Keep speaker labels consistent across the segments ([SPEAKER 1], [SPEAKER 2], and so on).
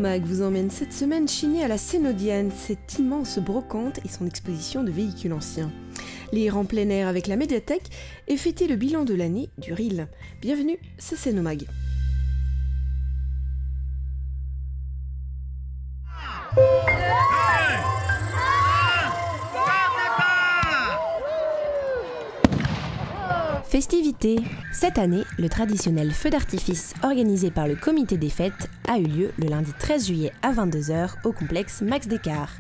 [SPEAKER 1] Cénomag vous emmène cette semaine chiner à la Cénodienne, cette immense brocante et son exposition de véhicules anciens. Lire en plein air avec la médiathèque et fêter le bilan de l'année du RIL. Bienvenue, c'est Cénomag. Festivités. Cette année, le traditionnel feu d'artifice organisé par le comité des fêtes a eu lieu le lundi 13 juillet à 22 h au complexe Max Descartes.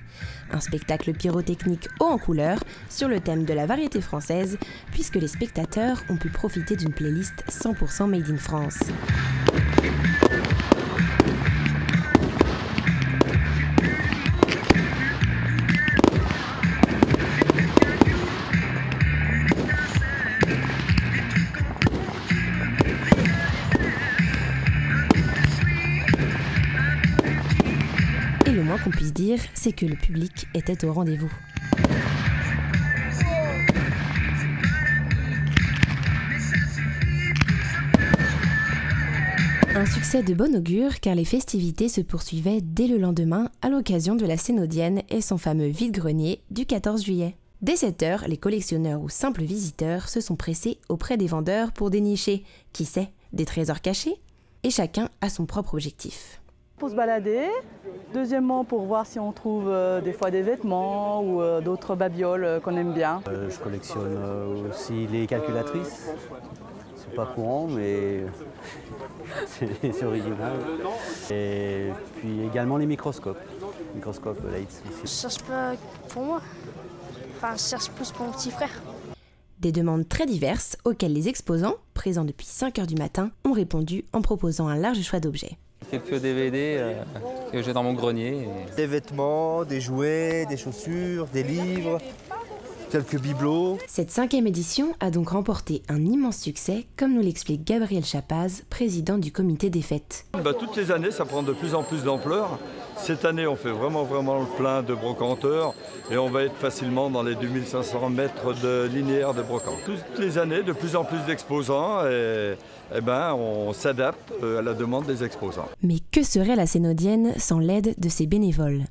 [SPEAKER 1] Un spectacle pyrotechnique haut en couleurs sur le thème de la variété française, puisque les spectateurs ont pu profiter d'une playlist 100% Made in France. Et le moins qu'on puisse dire, c'est que le public était au rendez-vous. Un succès de bon augure car les festivités se poursuivaient dès le lendemain à l'occasion de la Cénodienne et son fameux vide-grenier du 14 juillet. Dès 7 h, les collectionneurs ou simples visiteurs se sont pressés auprès des vendeurs pour dénicher, qui sait, des trésors cachés, et chacun a son propre objectif.
[SPEAKER 2] Pour se balader, deuxièmement pour voir si on trouve des fois des vêtements ou d'autres babioles qu'on aime bien.
[SPEAKER 3] Je collectionne aussi les calculatrices, c'est pas courant mais c'est original. Et puis également les microscopes Leitz aussi.
[SPEAKER 4] Je cherche pas pour moi, enfin je cherche plus pour mon petit frère.
[SPEAKER 1] Des demandes très diverses auxquelles les exposants, présents depuis 5 h du matin, ont répondu en proposant un large choix d'objets.
[SPEAKER 5] Quelques DVD que j'ai dans mon grenier.
[SPEAKER 6] Des vêtements, des jouets, des chaussures, des livres, quelques bibelots.
[SPEAKER 1] Cette 5e édition a donc remporté un immense succès, comme nous l'explique Gabriel Chapaz, président du comité des fêtes.
[SPEAKER 7] Toutes les années, ça prend de plus en plus d'ampleur. Cette année, on fait vraiment le plein de brocanteurs et on va être facilement dans les 2500 mètres de linéaire de brocante. Toutes les années, de plus en plus d'exposants et on s'adapte à la demande des exposants.
[SPEAKER 1] Mais que serait la Cénodienne sans l'aide de ses bénévoles ?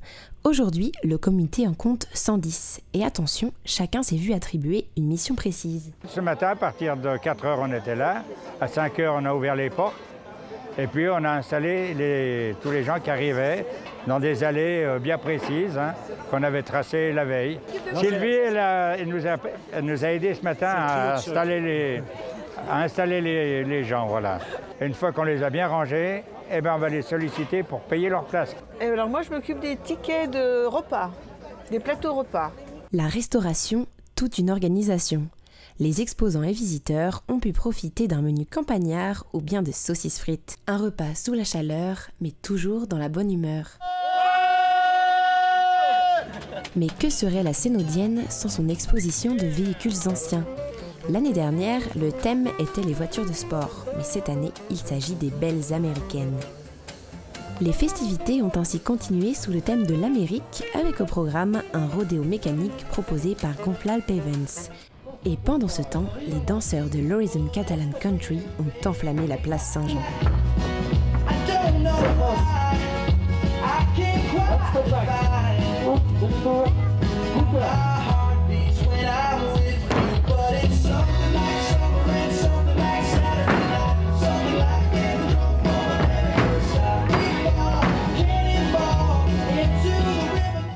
[SPEAKER 1] Aujourd'hui, le comité en compte 110. Et attention, chacun s'est vu attribuer une mission précise.
[SPEAKER 8] Ce matin, à partir de 4 h, on était là. À 5 h, on a ouvert les portes. Et puis, on a installé tous les gens qui arrivaient dans des allées bien précises qu'on avait tracées la veille. Sylvie, elle nous a aidés ce matin à installer les gens. Voilà. Et une fois qu'on les a bien rangés, on va les solliciter pour payer leur place.
[SPEAKER 2] Et alors moi je m'occupe des tickets de repas, des plateaux repas.
[SPEAKER 1] La restauration, toute une organisation. Les exposants et visiteurs ont pu profiter d'un menu campagnard ou bien de saucisses frites. Un repas sous la chaleur, mais toujours dans la bonne humeur. Mais que serait la Cénodienne sans son exposition de véhicules anciens ? L'année dernière, le thème était les voitures de sport, mais cette année, il s'agit des belles américaines. Les festivités ont ainsi continué sous le thème de l'Amérique, avec au programme un rodéo mécanique proposé par Gonflal Pavens. Et pendant ce temps, les danseurs de l'Horizon Catalan Country ont enflammé la place Saint-Jean.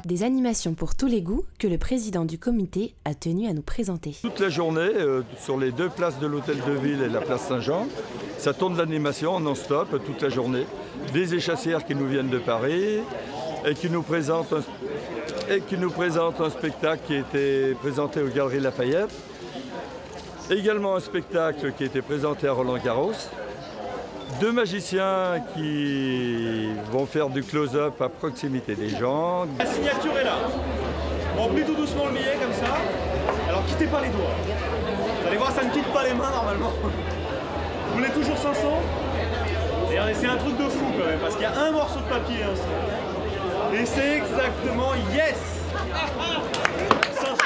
[SPEAKER 1] Des animations pour tous les goûts que le président du comité a tenu à nous présenter.
[SPEAKER 7] Toute la journée, sur les 2 places de l'Hôtel de Ville et la place Saint-Jean, ça tourne de l'animation non-stop toute la journée. Des échassières qui nous viennent de Paris et qui nous présentent un spectacle qui a été présenté aux Galeries Lafayette. Également un spectacle qui a été présenté à Roland-Garros. 2 magiciens qui vont faire du close-up à proximité des gens.
[SPEAKER 9] La signature est là. On plie tout doucement le billet comme ça. Alors quittez pas les doigts. Vous allez voir, ça ne quitte pas les mains normalement. Vous voulez toujours 500 ? Et c'est un truc de fou quand même, parce qu'il y a un morceau de papier. Et c'est exactement yes ! 500 €.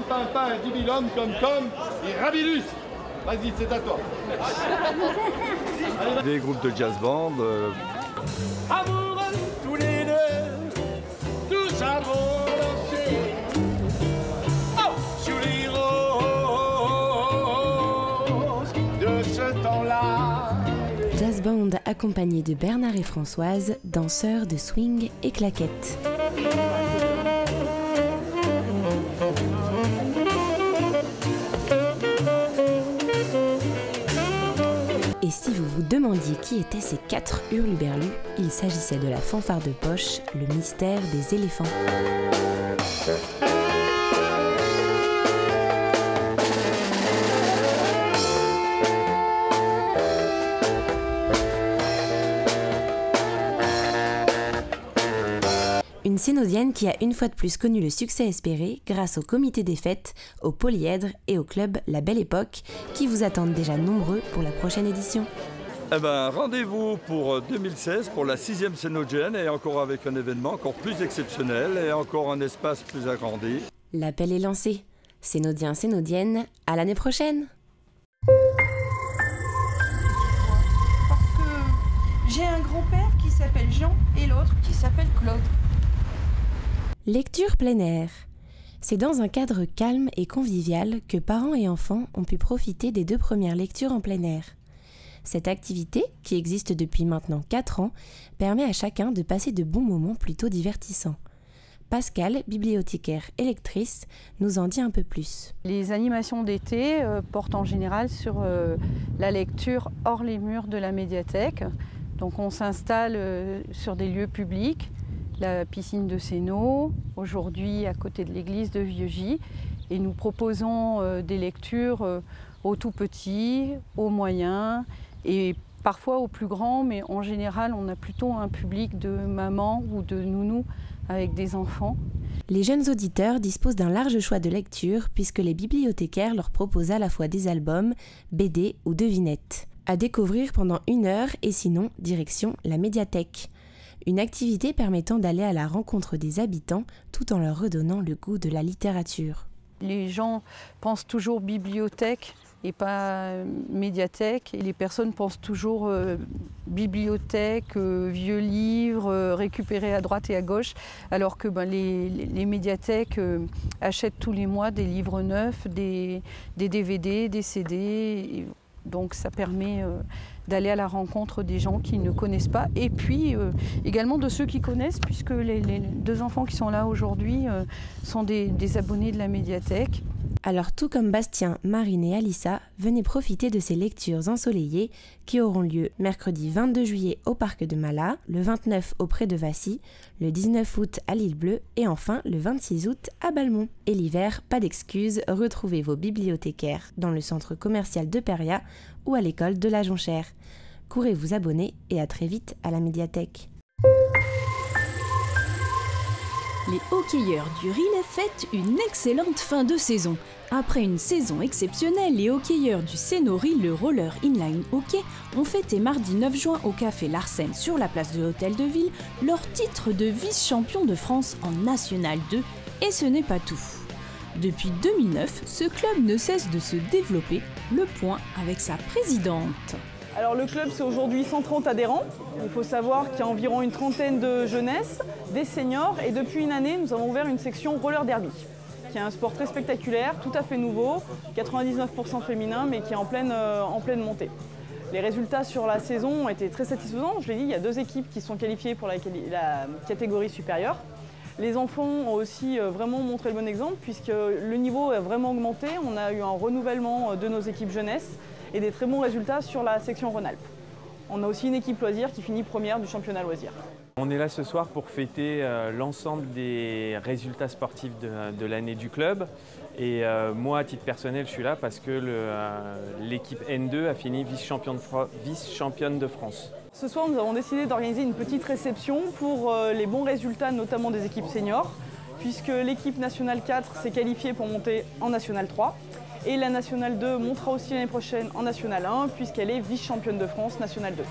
[SPEAKER 10] Pimpin, dibilum, com, et rabilus. Vas-y, c'est à toi.
[SPEAKER 7] Des groupes de jazz band.
[SPEAKER 10] Amoureux, tous les deux, nous savons danser. Oh, sur les roses de ce temps-là.
[SPEAKER 1] Jazz band accompagné de Bernard et Françoise, danseurs de swing et claquettes. Et si vous vous demandiez qui étaient ces 4 hurluberlus, il s'agissait de la fanfare de poche, le mystère des éléphants. Une Sénodienne qui a une fois de plus connu le succès espéré grâce au comité des fêtes, au Polyèdre et au club La Belle Époque qui vous attendent déjà nombreux pour la prochaine édition.
[SPEAKER 7] Eh ben, rendez-vous pour 2016 pour la 6e Sénodienne et encore avec un événement encore plus exceptionnel et encore un espace plus agrandi.
[SPEAKER 1] L'appel est lancé. Sénodiens, Sénodiennes, à l'année prochaine.
[SPEAKER 11] Parce que j'ai un grand-père qui s'appelle Jean et l'autre qui s'appelle Claude.
[SPEAKER 1] Lecture plein air. C'est dans un cadre calme et convivial que parents et enfants ont pu profiter des 2 premières lectures en plein air. Cette activité, qui existe depuis maintenant 4 ans, permet à chacun de passer de bons moments plutôt divertissants. Pascale, bibliothécaire et lectrice, nous en dit un peu plus.
[SPEAKER 2] Les animations d'été portent en général sur la lecture hors les murs de la médiathèque. Donc on s'installe sur des lieux publics, la piscine de Sénaux, aujourd'hui à côté de l'église de Vieux-Gy, et nous proposons des lectures aux tout petits, aux moyens et parfois aux plus grands, mais en général on a plutôt un public de mamans ou de nounous avec des enfants.
[SPEAKER 1] Les jeunes auditeurs disposent d'un large choix de lecture puisque les bibliothécaires leur proposent à la fois des albums, BD ou devinettes. À découvrir pendant 1 heure et sinon, direction la médiathèque. Une activité permettant d'aller à la rencontre des habitants tout en leur redonnant le goût de la littérature.
[SPEAKER 2] Les gens pensent toujours bibliothèque et pas médiathèque. Et les personnes pensent toujours bibliothèque, vieux livres récupérés à droite et à gauche, alors que les médiathèques achètent tous les mois des livres neufs, des DVD, des CD. Et donc ça permet d'aller à la rencontre des gens qui ne connaissent pas et puis également de ceux qui connaissent, puisque les 2 enfants qui sont là aujourd'hui sont des abonnés de la médiathèque.
[SPEAKER 1] Alors tout comme Bastien, Marine et Alissa, venez profiter de ces lectures ensoleillées qui auront lieu mercredi 22 juillet au parc de Mala, le 29 auprès de Vassy, le 19 août à l'Île Bleue et enfin le 26 août à Balmont. Et l'hiver, pas d'excuses, retrouvez vos bibliothécaires dans le centre commercial de Péria ou à l'école de la Jonchère. Courez vous abonner et à très vite à la médiathèque.
[SPEAKER 12] Les hockeyeurs du Rillet fêtent une excellente fin de saison. Après une saison exceptionnelle, les hockeyeurs du Sénoris, le roller inline hockey, ont fêté mardi 9 juin au café Larsen sur la place de l'Hôtel de Ville leur titre de vice-champion de France en National 2, et ce n'est pas tout. Depuis 2009, ce club ne cesse de se développer, le point avec sa présidente.
[SPEAKER 2] Alors le club, c'est aujourd'hui 130 adhérents. Il faut savoir qu'il y a environ une trentaine de jeunesse, des seniors, et depuis une année, nous avons ouvert une section roller derby, qui est un sport très spectaculaire, tout à fait nouveau, 99% féminin, mais qui est en pleine montée. Les résultats sur la saison ont été très satisfaisants. Je l'ai dit, il y a 2 équipes qui sont qualifiées pour la catégorie supérieure. Les enfants ont aussi vraiment montré le bon exemple, puisque le niveau a vraiment augmenté. On a eu un renouvellement de nos équipes jeunesse et des très bons résultats sur la section Rhône-Alpes. On a aussi une équipe loisir qui finit première du championnat loisir.
[SPEAKER 13] On est là ce soir pour fêter l'ensemble des résultats sportifs de l'année du club. Et moi, à titre personnel, je suis là parce que l'équipe N2 a fini vice-championne de France.
[SPEAKER 2] Ce soir, nous avons décidé d'organiser une petite réception pour les bons résultats, notamment des équipes seniors, puisque l'équipe nationale 4 s'est qualifiée pour monter en nationale 3. Et la Nationale 2 montera aussi l'année prochaine en Nationale 1, puisqu'elle est vice-championne de France Nationale 2.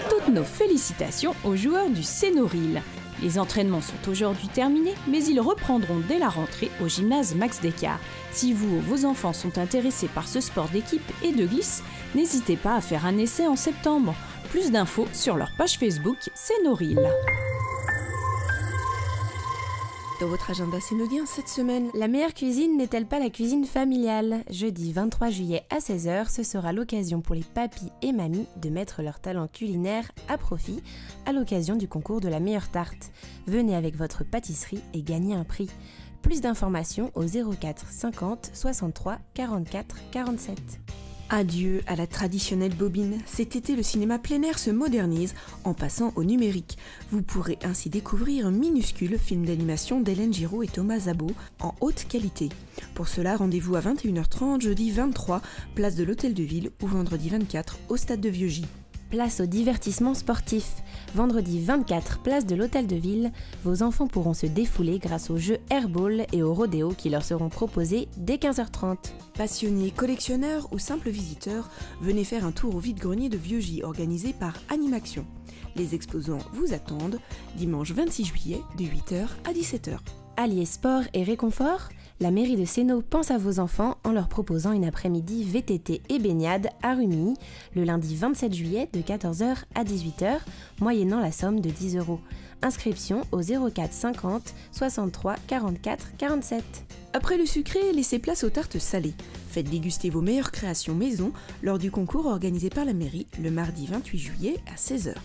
[SPEAKER 12] Toutes nos félicitations aux joueurs du Sénoril. Les entraînements sont aujourd'hui terminés, mais ils reprendront dès la rentrée au gymnase Max Descartes. Si vous ou vos enfants sont intéressés par ce sport d'équipe et de glisse, n'hésitez pas à faire un essai en septembre. Plus d'infos sur leur page Facebook Sénoril.
[SPEAKER 1] Dans votre agenda sénodien cette semaine, la meilleure cuisine n'est-elle pas la cuisine familiale? Jeudi 23 juillet à 16h, ce sera l'occasion pour les papis et mamies de mettre leur talent culinaire à profit à l'occasion du concours de la meilleure tarte. Venez avec votre pâtisserie et gagnez un prix. Plus d'informations au 04 50 63 44 47.
[SPEAKER 14] Adieu à la traditionnelle bobine. Cet été, le cinéma plein air se modernise en passant au numérique. Vous pourrez ainsi découvrir un minuscule film d'animation d'Hélène Giraud et Thomas Zabot en haute qualité. Pour cela, rendez-vous à 21h30 jeudi 23, place de l'Hôtel de Ville, ou vendredi 24 au Stade de Vieux-Gy.
[SPEAKER 1] Place au divertissement sportif. Vendredi 24, place de l'Hôtel de Ville, vos enfants pourront se défouler grâce aux jeux airball et au rodéo qui leur seront proposés dès 15h30.
[SPEAKER 14] Passionnés, collectionneurs ou simples visiteurs, venez faire un tour au vide-grenier de Vieux-Gy organisé par Animaction. Les exposants vous attendent dimanche 26 juillet de 8h à 17h.
[SPEAKER 1] Alliés sport et réconfort, la mairie de Sénod pense à vos enfants en leur proposant une après-midi VTT et baignade à Rumilly le lundi 27 juillet de 14h à 18h, moyennant la somme de 10 €. Inscription au 04 50 63 44 47.
[SPEAKER 14] Après le sucré, laissez place aux tartes salées. Faites déguster vos meilleures créations maison lors du concours organisé par la mairie le mardi 28 juillet à 16h.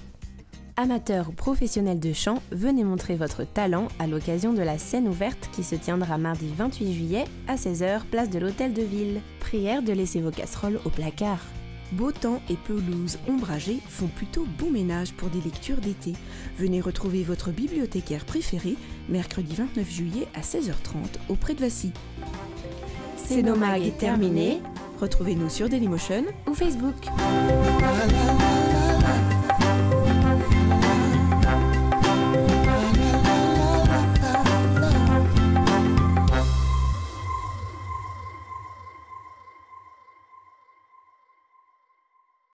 [SPEAKER 1] Amateurs ou professionnels de chant, venez montrer votre talent à l'occasion de la scène ouverte qui se tiendra mardi 28 juillet à 16h, place de l'Hôtel de Ville. Prière de laisser vos casseroles au placard.
[SPEAKER 14] Beau temps et pelouses ombragées font plutôt bon ménage pour des lectures d'été. Venez retrouver votre bibliothécaire préféré mercredi 29 juillet à 16h30 auprès de Vassy.
[SPEAKER 1] Sénomag est terminé.
[SPEAKER 14] Retrouvez-nous sur Dailymotion
[SPEAKER 1] ou Facebook.